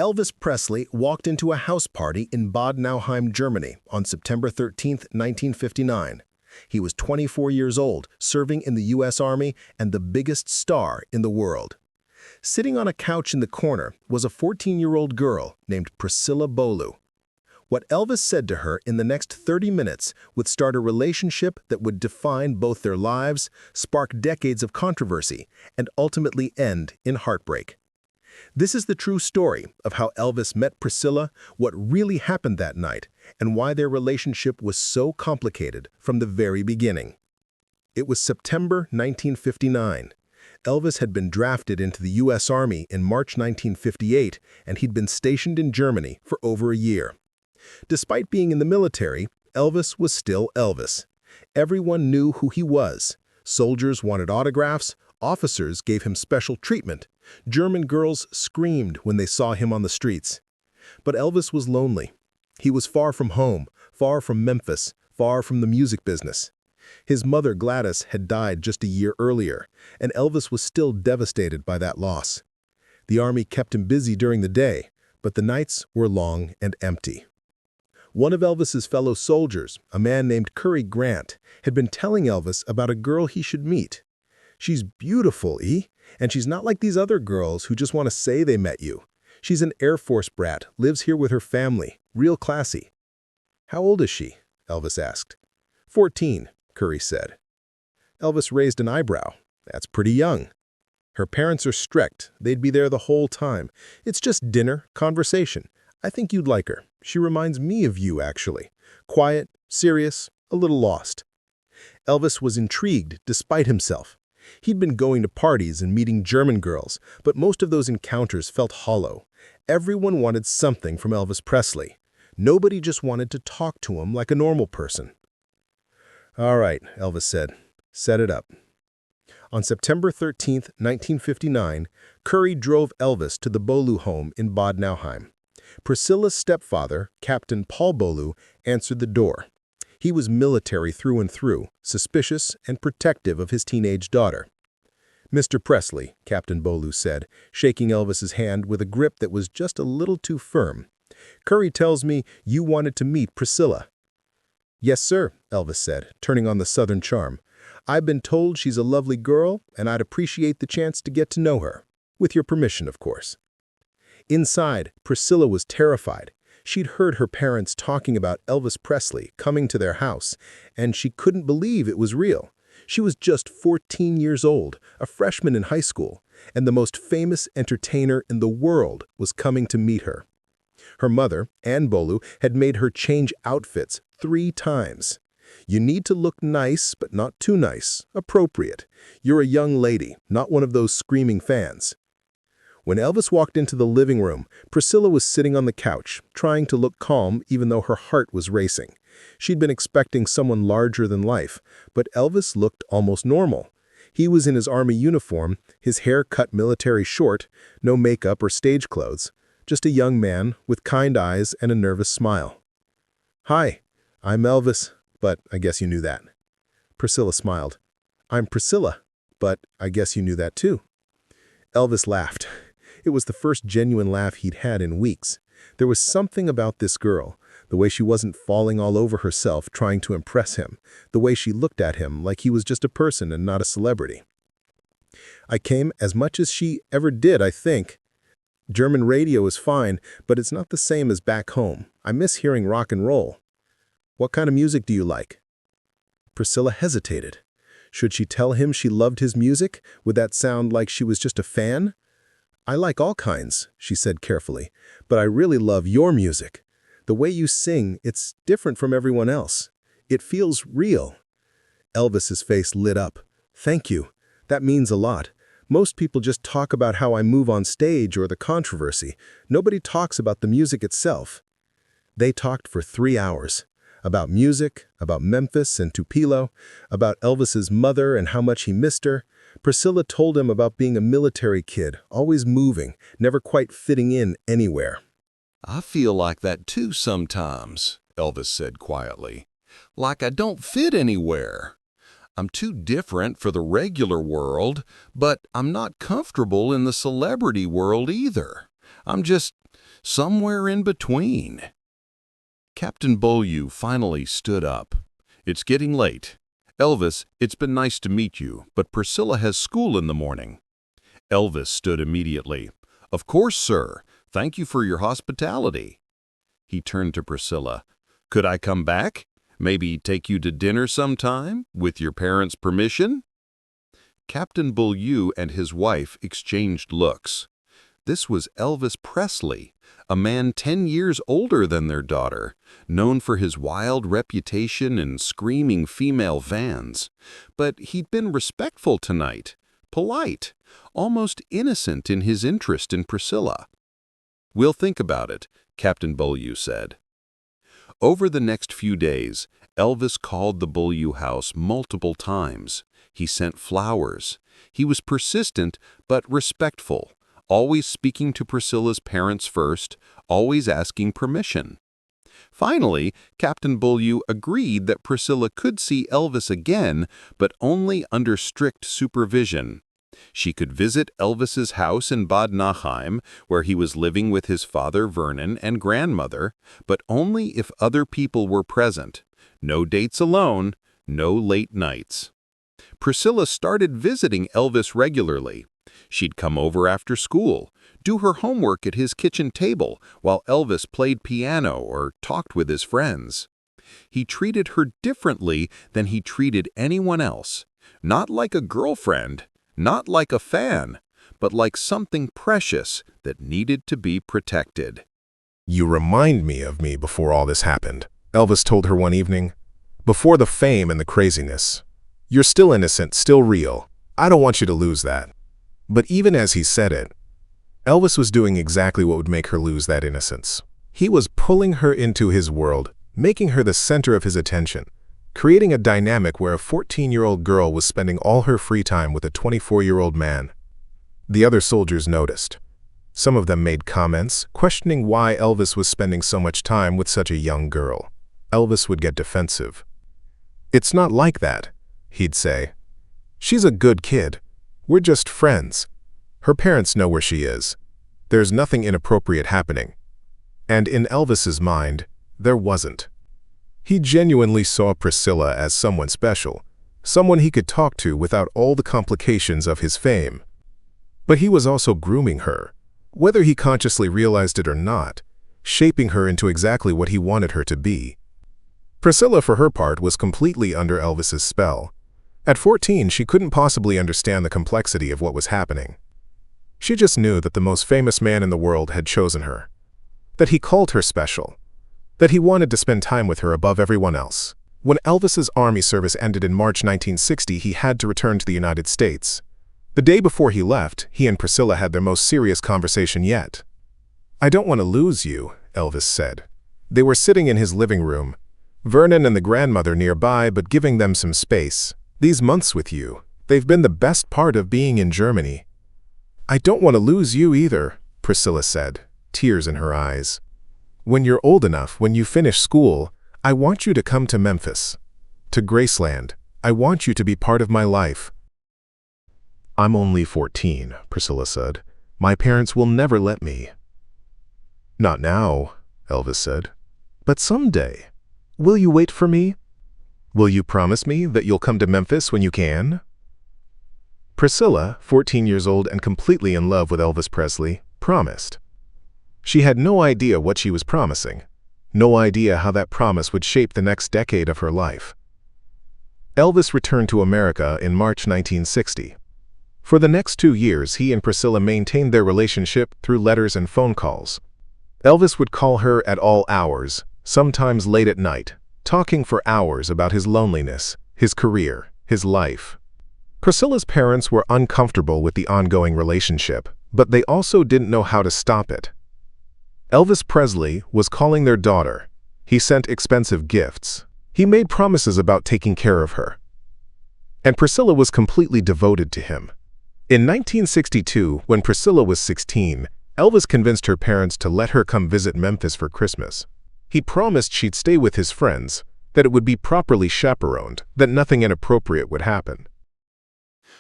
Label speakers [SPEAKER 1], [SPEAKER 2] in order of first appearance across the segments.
[SPEAKER 1] Elvis Presley walked into a house party in Bad Nauheim, Germany on September 13, 1959. He was 24 years old, serving in the U.S. Army and the biggest star in the world. Sitting on a couch in the corner was a 14-year-old girl named Priscilla Beaulieu. What Elvis said to her in the next 30 minutes would start a relationship that would define both their lives, spark decades of controversy, and ultimately end in heartbreak. This is the true story of how Elvis met Priscilla, what really happened that night, and why their relationship was so complicated from the very beginning. It was September 1959. Elvis had been drafted into the U.S. Army in March 1958, and he'd been stationed in Germany for over a year. Despite being in the military, Elvis was still Elvis. Everyone knew who he was. Soldiers wanted autographs, officers gave him special treatment, German girls screamed when they saw him on the streets. But Elvis was lonely. He was far from home, far from Memphis, far from the music business. His mother Gladys had died just a year earlier, and Elvis was still devastated by that loss. The Army kept him busy during the day, but the nights were long and empty. One of Elvis's fellow soldiers, a man named Cary Grant, had been telling Elvis about a girl he should meet. "She's beautiful, and she's not like these other girls who just want to say they met you. She's an Air Force brat, lives here with her family, real classy." "How old is she?" Elvis asked. 14, Cary said. Elvis raised an eyebrow. "That's pretty young." "Her parents are strict. They'd be there the whole time. It's just dinner, conversation. I think you'd like her. She reminds me of you, actually. Quiet, serious, a little lost." Elvis was intrigued despite himself. He'd been going to parties and meeting German girls, but most of those encounters felt hollow. Everyone wanted something from Elvis Presley. Nobody just wanted to talk to him like a normal person. "All right," Elvis said. "Set it up." On September 13, 1959, Cary drove Elvis to the Beaulieu home in Bad Nauheim. Priscilla's stepfather, Captain Paul Beaulieu, answered the door. He was military through and through, suspicious and protective of his teenage daughter. "Mr. Presley," Captain Beaulieu said, shaking Elvis's hand with a grip that was just a little too firm. "Cary tells me you wanted to meet Priscilla." "Yes, sir," Elvis said, turning on the Southern charm. "I've been told she's a lovely girl, and I'd appreciate the chance to get to know her. With your permission, of course." Inside, Priscilla was terrified. She'd heard her parents talking about Elvis Presley coming to their house, and she couldn't believe it was real. She was just 14 years old, a freshman in high school, and the most famous entertainer in the world was coming to meet her. Her mother, Anne Beaulieu, had made her change outfits 3 times. "You need to look nice, but not too nice. Appropriate. You're a young lady, not one of those screaming fans." When Elvis walked into the living room, Priscilla was sitting on the couch, trying to look calm even though her heart was racing. She'd been expecting someone larger than life, but Elvis looked almost normal. He was in his Army uniform, his hair cut military short, no makeup or stage clothes, just a young man with kind eyes and a nervous smile. "Hi, I'm Elvis, but I guess you knew that." Priscilla smiled. "I'm Priscilla, but I guess you knew that too." Elvis laughed. It was the first genuine laugh he'd had in weeks. There was something about this girl, the way she wasn't falling all over herself trying to impress him, the way she looked at him like he was just a person and not a celebrity. "I came as much as she ever did, I think. German radio is fine, but it's not the same as back home. I miss hearing rock and roll." "What kind of music do you like?" Priscilla hesitated. Should she tell him she loved his music? Would that sound like she was just a fan? "I like all kinds," she said carefully, "but I really love your music. The way you sing, it's different from everyone else. It feels real." Elvis's face lit up. "Thank you. That means a lot. Most people just talk about how I move on stage or the controversy. Nobody talks about the music itself." They talked for 3 hours. About music, about Memphis and Tupelo, about Elvis's mother and how much he missed her. Priscilla told him about being a military kid, always moving, never quite fitting in anywhere.
[SPEAKER 2] "I feel like that too sometimes," Elvis said quietly. "Like I don't fit anywhere. I'm too different for the regular world, but I'm not comfortable in the celebrity world either. I'm just somewhere in between." Captain Beaulieu finally stood up. "It's getting late. Elvis, it's been nice to meet you, but Priscilla has school in the morning." Elvis stood immediately. "Of course, sir. Thank you for your hospitality." He turned to Priscilla. "Could I come back? Maybe take you to dinner sometime, with your parents' permission?" Captain Beaulieu and his wife exchanged looks. This was Elvis Presley, a man 10 years older than their daughter, known for his wild reputation and screaming female fans. But he'd been respectful tonight, polite, almost innocent in his interest in Priscilla. "We'll think about it," Captain Beaulieu said. Over the next few days, Elvis called the Beaulieu house multiple times. He sent flowers. He was persistent but respectful, always speaking to Priscilla's parents first, always asking permission. Finally, Captain Beaulieu agreed that Priscilla could see Elvis again, but only under strict supervision. She could visit Elvis's house in Bad Nauheim, where he was living with his father Vernon and grandmother, but only if other people were present. No dates alone, no late nights. Priscilla started visiting Elvis regularly. She'd come over after school, do her homework at his kitchen table while Elvis played piano or talked with his friends. He treated her differently than he treated anyone else, not like a girlfriend, not like a fan, but like something precious that needed to be protected.
[SPEAKER 1] "You remind me of me before all this happened," Elvis told her one evening. "Before the fame and the craziness. You're still innocent, still real. I don't want you to lose that." But even as he said it, Elvis was doing exactly what would make her lose that innocence. He was pulling her into his world, making her the center of his attention, creating a dynamic where a 14-year-old girl was spending all her free time with a 24-year-old man. The other soldiers noticed. Some of them made comments, questioning why Elvis was spending so much time with such a young girl. Elvis would get defensive. "It's not like that," he'd say. "She's a good kid. We're just friends. Her parents know where she is. There's nothing inappropriate happening." And in Elvis's mind, there wasn't. He genuinely saw Priscilla as someone special, someone he could talk to without all the complications of his fame. But he was also grooming her, whether he consciously realized it or not, shaping her into exactly what he wanted her to be. Priscilla, for her part, was completely under Elvis's spell. At 14, she couldn't possibly understand the complexity of what was happening. She just knew that the most famous man in the world had chosen her, that he called her special, that he wanted to spend time with her above everyone else. When Elvis's army service ended in March 1960, he had to return to the United States. The day before he left, he and Priscilla had their most serious conversation yet. "I don't want to lose you," Elvis said. They were sitting in his living room, Vernon and the grandmother nearby, but giving them some space. "These months with you, they've been the best part of being in Germany." "I don't want to lose you either," Priscilla said, tears in her eyes. "When you're old enough, when you finish school, I want you to come to Memphis, to Graceland. I want you to be part of my life." "I'm only 14, Priscilla said. "My parents will never let me." "Not now," Elvis said. "But someday. Will you wait for me? Will you promise me that you'll come to Memphis when you can?" Priscilla, 14 years old and completely in love with Elvis Presley, promised. She had no idea what she was promising, no idea how that promise would shape the next decade of her life. Elvis returned to America in March 1960. For the next 2 years, he and Priscilla maintained their relationship through letters and phone calls. Elvis would call her at all hours, sometimes late at night, talking for hours about his loneliness, his career, his life. Priscilla's parents were uncomfortable with the ongoing relationship, but they also didn't know how to stop it. Elvis Presley was calling their daughter. He sent expensive gifts. He made promises about taking care of her. And Priscilla was completely devoted to him. In 1962, when Priscilla was 16, Elvis convinced her parents to let her come visit Memphis for Christmas. He promised she'd stay with his friends, that it would be properly chaperoned, that nothing inappropriate would happen.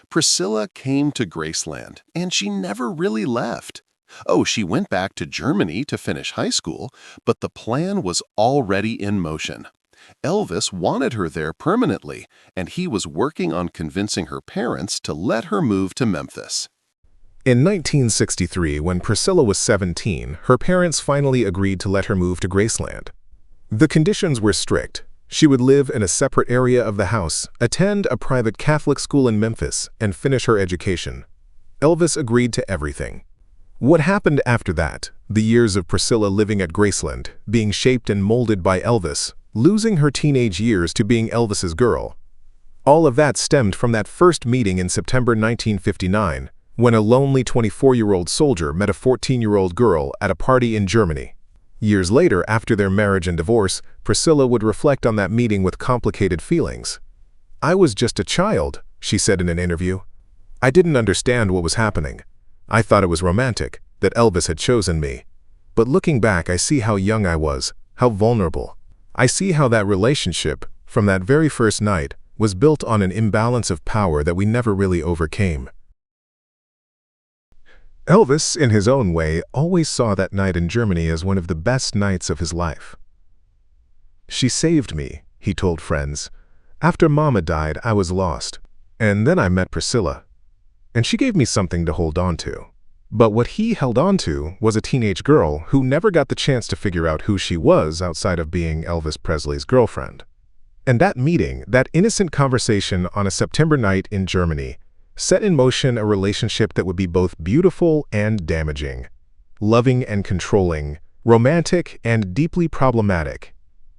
[SPEAKER 2] Priscilla came to Graceland, and she never really left.
[SPEAKER 3] Oh, she went back to Germany to finish high school, but the plan was already in motion. Elvis wanted her there permanently, and he was working on convincing her parents to let her move to Memphis.
[SPEAKER 1] In 1963, when Priscilla was 17, her parents finally agreed to let her move to Graceland. The conditions were strict. She would live in a separate area of the house, attend a private Catholic school in Memphis, and finish her education. Elvis agreed to everything. What happened after that, the years of Priscilla living at Graceland, being shaped and molded by Elvis, losing her teenage years to being Elvis's girl. All of that stemmed from that first meeting in September 1959, when a lonely 24-year-old soldier met a 14-year-old girl at a party in Germany. Years later, after their marriage and divorce, Priscilla would reflect on that meeting with complicated feelings. "I was just a child," she said in an interview. "I didn't understand what was happening. I thought it was romantic, that Elvis had chosen me. But looking back, I see how young I was, how vulnerable. I see how that relationship, from that very first night, was built on an imbalance of power that we never really overcame." Elvis, in his own way, always saw that night in Germany as one of the best nights of his life. "She saved me," he told friends. "After Mama died, I was lost. And then I met Priscilla. And she gave me something to hold on to." But what he held on to was a teenage girl who never got the chance to figure out who she was outside of being Elvis Presley's girlfriend. And that meeting, that innocent conversation on a September night in Germany, set in motion a relationship that would be both beautiful and damaging, loving and controlling, romantic and deeply problematic.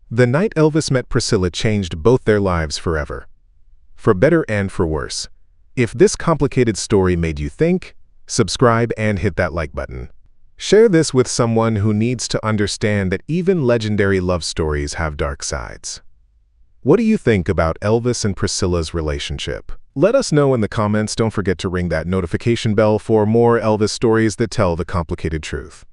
[SPEAKER 1] The night Elvis met Priscilla changed both their lives forever, for better and for worse. If this complicated story made you think, subscribe and hit that like button. Share this with someone who needs to understand that even legendary love stories have dark sides. What do you think about Elvis and Priscilla's relationship? Let us know in the comments. Don't forget to ring that notification bell for more Elvis stories that tell the complicated truth.